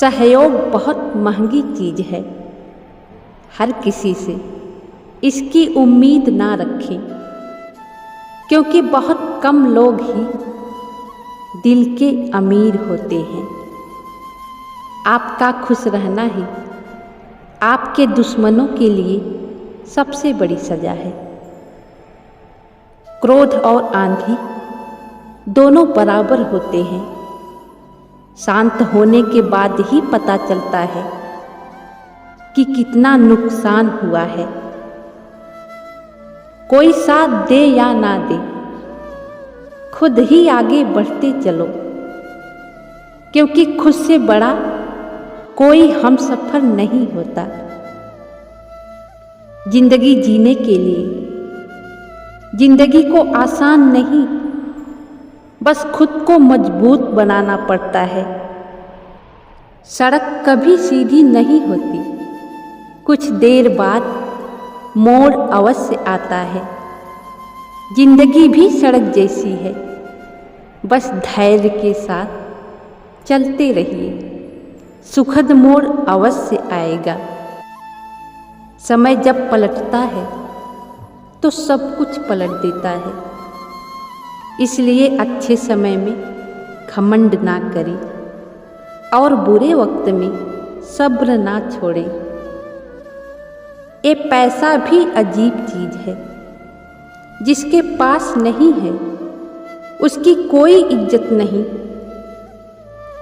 सहयोग बहुत महंगी चीज़ है। हर किसी से इसकी उम्मीद ना रखें, क्योंकि बहुत कम लोग ही दिल के अमीर होते हैं। आपका खुश रहना ही आपके दुश्मनों के लिए सबसे बड़ी सज़ा है। क्रोध और आंधी दोनों बराबर होते हैं। शांत होने के बाद ही पता चलता है कि कितना नुकसान हुआ है। कोई साथ दे या ना दे, खुद ही आगे बढ़ते चलो, क्योंकि खुद से बड़ा कोई हमसफर नहीं होता। जिंदगी जीने के लिए जिंदगी को आसान नहीं, बस खुद को मजबूत बनाना पड़ता है। सड़क कभी सीधी नहीं होती, कुछ देर बाद मोड़ अवश्य आता है। जिंदगी भी सड़क जैसी है, बस धैर्य के साथ चलते रहिए, सुखद मोड़ अवश्य आएगा। समय जब पलटता है तो सब कुछ पलट देता है। इसलिए अच्छे समय में घमंड ना करें और बुरे वक्त में सब्र ना छोड़ें। ये पैसा भी अजीब चीज़ है। जिसके पास नहीं है उसकी कोई इज्जत नहीं,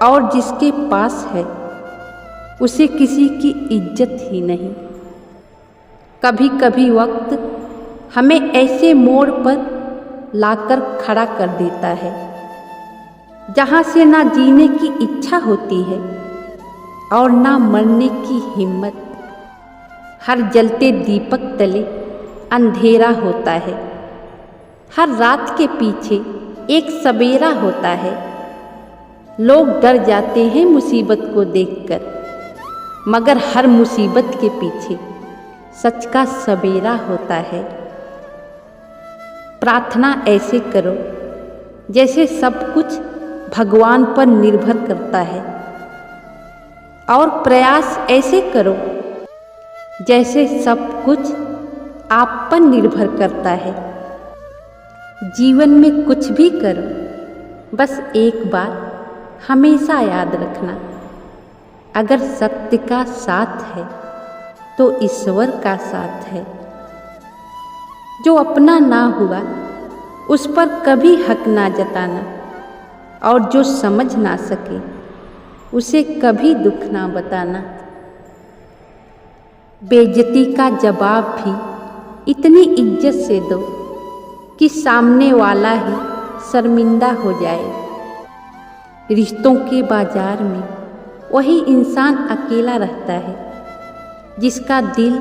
और जिसके पास है उसे किसी की इज्जत ही नहीं। कभी कभी वक्त हमें ऐसे मोड़ पर लाकर खड़ा कर देता है जहाँ से ना जीने की इच्छा होती है और ना मरने की हिम्मत। हर जलते दीपक तले अंधेरा होता है, हर रात के पीछे एक सवेरा होता है। लोग डर जाते हैं मुसीबत को देखकर, मगर हर मुसीबत के पीछे सच का सवेरा होता है। प्रार्थना ऐसे करो जैसे सब कुछ भगवान पर निर्भर करता है, और प्रयास ऐसे करो जैसे सब कुछ आप पर निर्भर करता है। जीवन में कुछ भी करो, बस एक बार हमेशा याद रखना, अगर सत्य का साथ है तो ईश्वर का साथ है। जो अपना ना हुआ उस पर कभी हक ना जताना, और जो समझ ना सके उसे कभी दुख ना बताना। बेइज्जती का जवाब भी इतनी इज्जत से दो कि सामने वाला ही शर्मिंदा हो जाए। रिश्तों के बाजार में वही इंसान अकेला रहता है जिसका दिल,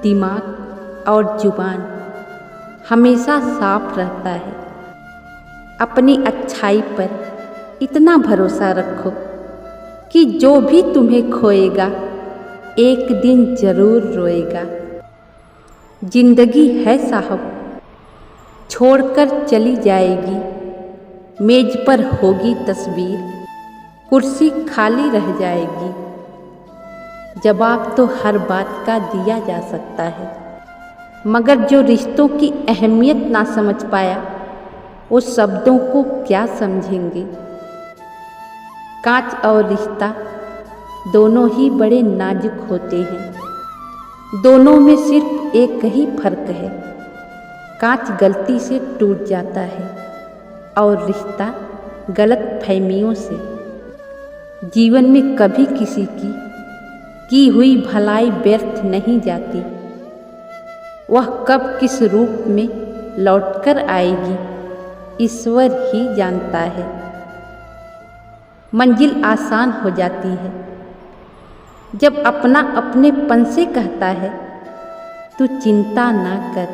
दिमाग और जुबान हमेशा साफ रहता है। अपनी अच्छाई पर इतना भरोसा रखो कि जो भी तुम्हें खोएगा एक दिन जरूर रोएगा। जिंदगी है साहब, छोड़कर चली जाएगी। मेज पर होगी तस्वीर, कुर्सी खाली रह जाएगी। जवाब तो हर बात का दिया जा सकता है, मगर जो रिश्तों की अहमियत ना समझ पाया वो शब्दों को क्या समझेंगे। कांच और रिश्ता दोनों ही बड़े नाजुक होते हैं। दोनों में सिर्फ एक ही फर्क है, कांच गलती से टूट जाता है और रिश्ता गलत फहमियों से। जीवन में कभी किसी की हुई भलाई व्यर्थ नहीं जाती। वह कब किस रूप में लौटकर आएगी ईश्वर ही जानता है। मंजिल आसान हो जाती है जब अपना अपनेपन से कहता है तू चिंता ना कर,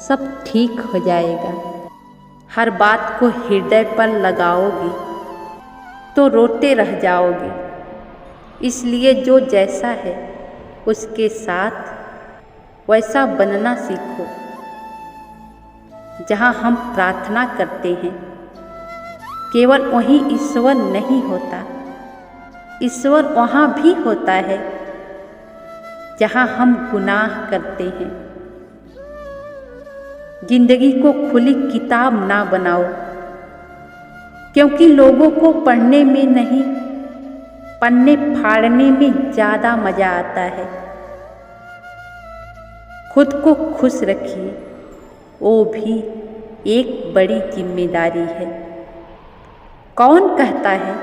सब ठीक हो जाएगा। हर बात को हृदय पर लगाओगी तो रोते रह जाओगे। इसलिए जो जैसा है उसके साथ वैसा बनना सीखो। जहाँ हम प्रार्थना करते हैं केवल वही ईश्वर नहीं होता, ईश्वर वहाँ भी होता है जहाँ हम गुनाह करते हैं। जिंदगी को खुली किताब ना बनाओ, क्योंकि लोगों को पढ़ने में नहीं, पन्ने फाड़ने में ज़्यादा मज़ा आता है। खुद को खुश रखिए, वो भी एक बड़ी जिम्मेदारी है। कौन कहता है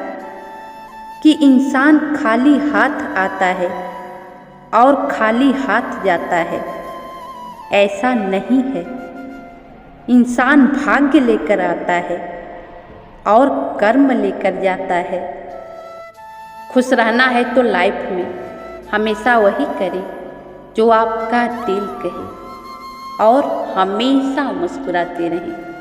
कि इंसान खाली हाथ आता है और खाली हाथ जाता है? ऐसा नहीं है। इंसान भाग्य लेकर आता है और कर्म लेकर जाता है। खुश रहना है तो लाइफ में हमेशा वही करें जो आपका दिल कहे और हमेशा मुस्कुराते रहें।